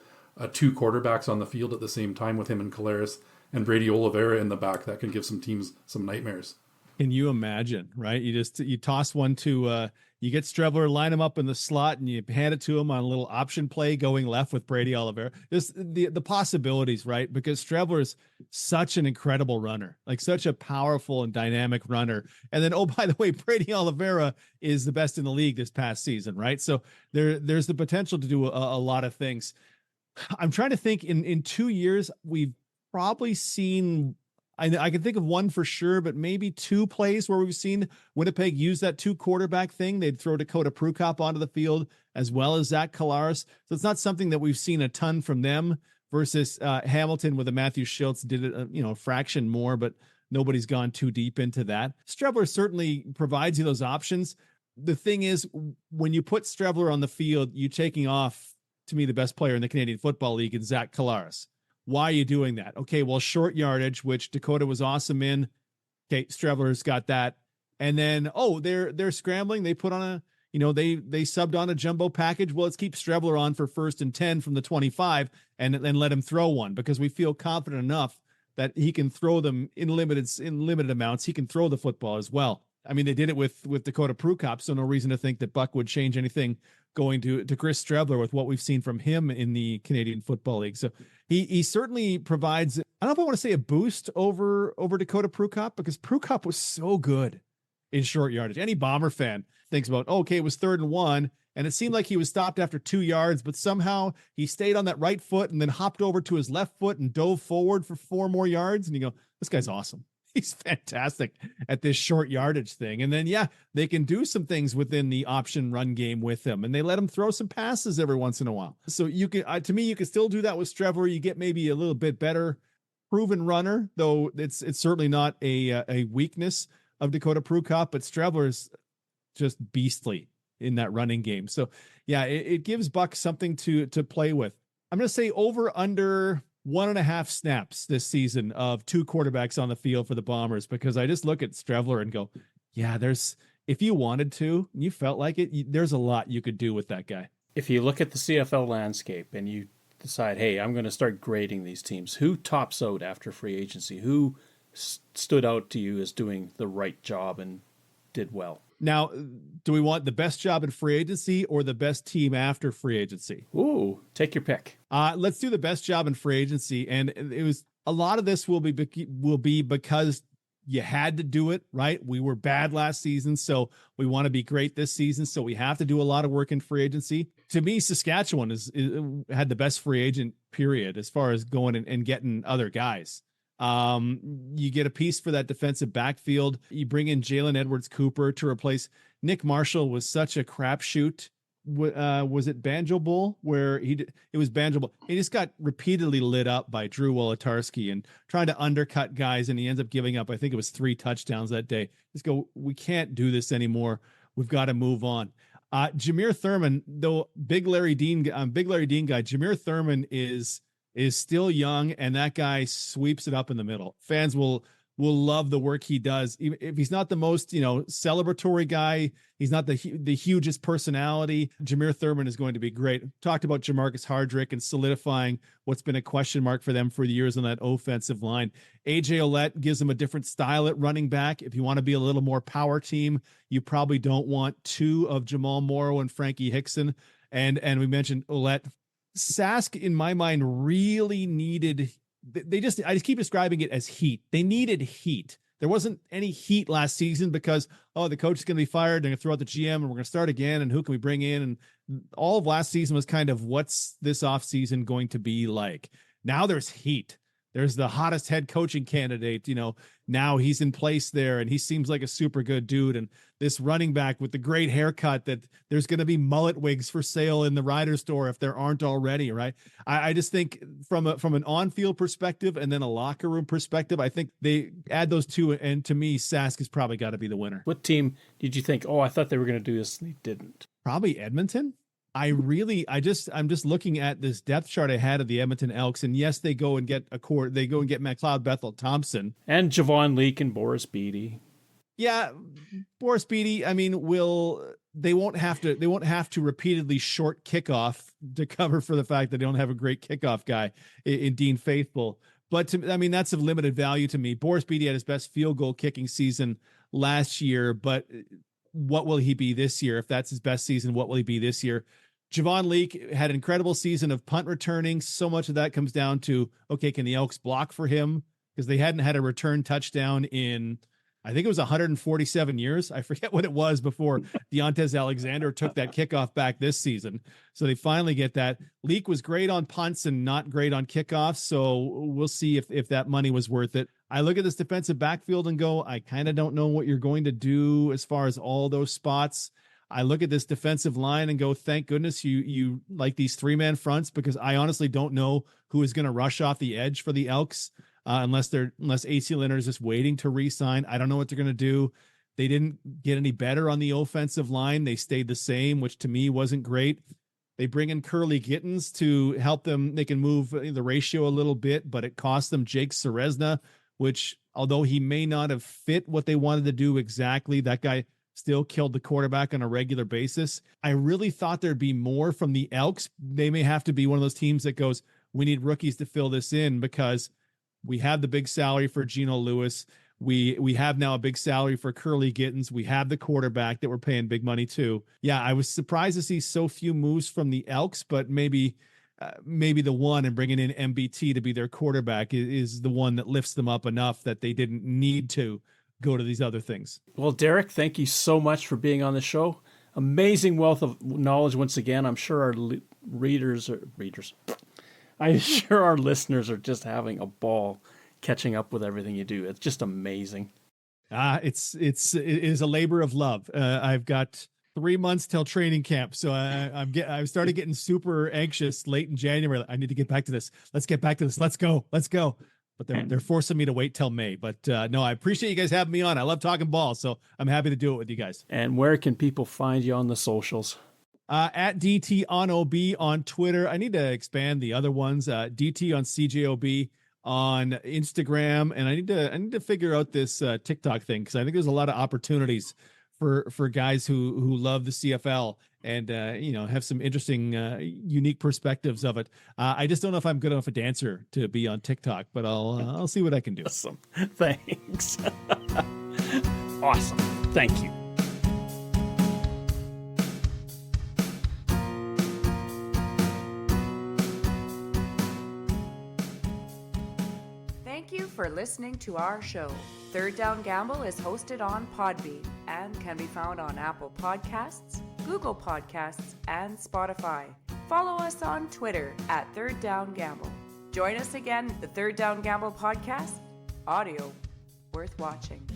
two quarterbacks on the field at the same time with him and Collaros and Brady Oliveira in the back that can give some teams some nightmares? Can you imagine, right? You toss one to you get Streveler, line him up in the slot, and you hand it to him on a little option play going left with Brady Oliveira. Just the possibilities, right? Because Streveler is such an incredible runner, like such a powerful and dynamic runner. And then, oh, by the way, Brady Oliveira is the best in the league this past season, right? So there's the potential to do a lot of things. I'm trying to think in 2 years, we've probably seen, I can think of one for sure, but maybe two plays where we've seen Winnipeg use that two quarterback thing. They'd throw Dakota Prukop onto the field as well as Zach Collaros. So it's not something that we've seen a ton from them versus Hamilton with a Matthew Schultz did it, a fraction more, but nobody's gone too deep into that. Streveler certainly provides you those options. The thing is, when you put Streveler on the field, you're taking off, to me, the best player in the Canadian Football League in Zach Collaros. Why are you doing that? Okay, well, short yardage, which Dakota was awesome in. Okay, Streveler's got that. And then, they're scrambling. They put on they subbed on a jumbo package. Well, let's keep Streveler on for 1st and 10 from the 25 and then let him throw one, because we feel confident enough that he can throw them in limited amounts. He can throw the football as well. I mean, they did it with Dakota Prukop, so no reason to think that Buck would change anything going to Chris Streveler with what we've seen from him in the Canadian Football League. So he certainly provides, I don't know if I want to say a boost over Dakota Prukop, because Prukop was so good in short yardage. Any Bomber fan thinks about, okay, it was 3rd and 1, and it seemed like he was stopped after 2 yards, but somehow he stayed on that right foot and then hopped over to his left foot and dove forward for 4 more yards. And you go, this guy's awesome. He's fantastic at this short yardage thing. And then, they can do some things within the option run game with him, and they let him throw some passes every once in a while. So you can, to me, you can still do that with Streveler. You get maybe a little bit better proven runner, though it's certainly not a weakness of Dakota Prukop, but Streveler is just beastly in that running game. So it gives Buck something to play with. I'm going to say over under 1.5 snaps this season of two quarterbacks on the field for the Bombers, because I just look at Streveler and go, if you wanted to, you felt like it, there's a lot you could do with that guy. If you look at the CFL landscape and you decide, hey, I'm going to start grading these teams, who tops out after free agency? Who stood out to you as doing the right job and did well? Now, do we want the best job in free agency or the best team after free agency? Ooh, take your pick. Let's do the best job in free agency. And it was a lot of this will be because you had to do it, right? We were bad last season, so we want to be great this season. So we have to do a lot of work in free agency. To me, Saskatchewan had the best free agent period as far as going and getting other guys. You get a piece for that defensive backfield. You bring in Jalen Edwards-Cooper to replace Nick Marshall. Was such a crapshoot. Was it Banjo Bowl where it was Banjo Bowl? He just got repeatedly lit up by Drew Wolotarski and trying to undercut guys, and he ends up giving up, I think it was 3 touchdowns that day. Just go, we can't do this anymore. We've got to move on. Jameer Thurman, though, big Larry Dean guy. Jameer Thurman is still young, and that guy sweeps it up in the middle. Fans will love the work he does. Even if he's not the most, celebratory guy, he's not the hugest personality. Jameer Thurman is going to be great. Talked about Jamarcus Hardrick and solidifying what's been a question mark for them for the years on that offensive line. AJ Ouellette gives them a different style at running back. If you want to be a little more power team, you probably don't want 2 of Jamal Morrow and Frankie Hickson. And we mentioned Ouellette. Sask, in my mind, really needed, I just keep describing it as heat. They needed heat. There wasn't any heat last season because, oh, the coach is going to be fired. They're going to throw out the GM and we're going to start again. And who can we bring in? And all of last season was kind of, what's this offseason going to be like? Now there's heat. There's the hottest head coaching candidate. Now he's in place there and he seems like a super good dude. And this running back with the great haircut, that there's going to be mullet wigs for sale in the Rider store if there aren't already, right? I just think from an on-field perspective and then a locker room perspective, I think they add those two. And to me, Sask has probably got to be the winner. What team did you think, oh, I thought they were going to do this and they didn't? Probably Edmonton. I'm just looking at this depth chart I had of the Edmonton Elks, and yes, they go and get McLeod Bethel Thompson and Javon Leake and Boris Beatty. Yeah, Boris Beatty. I mean, they won't have to repeatedly short kickoff to cover for the fact that they don't have a great kickoff guy in Dean Faithful. But that's of limited value to me. Boris Beatty had his best field goal kicking season last year, but what will he be this year? If that's his best season, what will he be this year? Javon Leake had an incredible season of punt returning. So much of that comes down to, okay, can the Elks block for him? Because they hadn't had a return touchdown in, I think it was 147 years. I forget what it was before Deontez Alexander took that kickoff back this season. So they finally get that. Leake was great on punts and not great on kickoffs. So we'll see if that money was worth it. I look at this defensive backfield and go, I kind of don't know what you're going to do as far as all those spots. I look at this defensive line and go, thank goodness you like these 3-man fronts, because I honestly don't know who is going to rush off the edge for the Elks unless AC Leonard is just waiting to re-sign. I don't know what they're going to do. They didn't get any better on the offensive line. They stayed the same, which to me wasn't great. They bring in Curly Gittins to help them. They can move the ratio a little bit, but it cost them Jake Serezna, which, although he may not have fit what they wanted to do exactly, that guy still killed the quarterback on a regular basis. I really thought there'd be more from the Elks. They may have to be one of those teams that goes, we need rookies to fill this in, because we have the big salary for Geno Lewis. We have now a big salary for Curly Gittins. We have the quarterback that we're paying big money to. Yeah, I was surprised to see so few moves from the Elks, but maybe the one, and bringing in MBT to be their quarterback is the one that lifts them up enough that they didn't need to go to these other things. Well, Derek, thank you so much for being on the show. Amazing wealth of knowledge once again. I'm sure our I'm sure our listeners are just having a ball catching up with everything you do. It's just amazing. It is a labor of love. I've got 3 months till training camp, so I started getting super anxious late in January. I need to get back to this. Let's get back to this. Let's go. But they're forcing me to wait till May. But no, I appreciate you guys having me on. I love talking ball, so I'm happy to do it with you guys. And where can people find you on the socials? At DT on OB on Twitter. I need to expand the other ones. DT on CJOB on Instagram, and I need to figure out this TikTok thing, because I think there's a lot of opportunities for guys who love the CFL and have some interesting unique perspectives of it. I just don't know if I'm good enough a dancer to be on TikTok, but I'll see what I can do. Awesome. Thanks. Awesome. Thank you. Thank you for listening to our show. Third Down Gamble is hosted on Podbean and can be found on Apple Podcasts, Google Podcasts, and Spotify. Follow us on Twitter at Third Down Gamble. Join us again, the Third Down Gamble podcast, audio worth watching.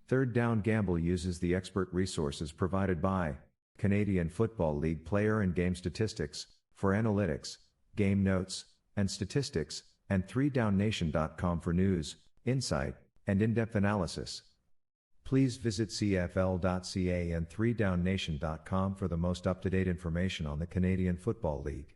Third Down Gamble uses the expert resources provided by Canadian Football League player and game statistics for analytics, game notes, and statistics, and 3downnation.com for news, insight, and in-depth analysis. Please visit cfl.ca and 3downnation.com for the most up-to-date information on the Canadian Football League.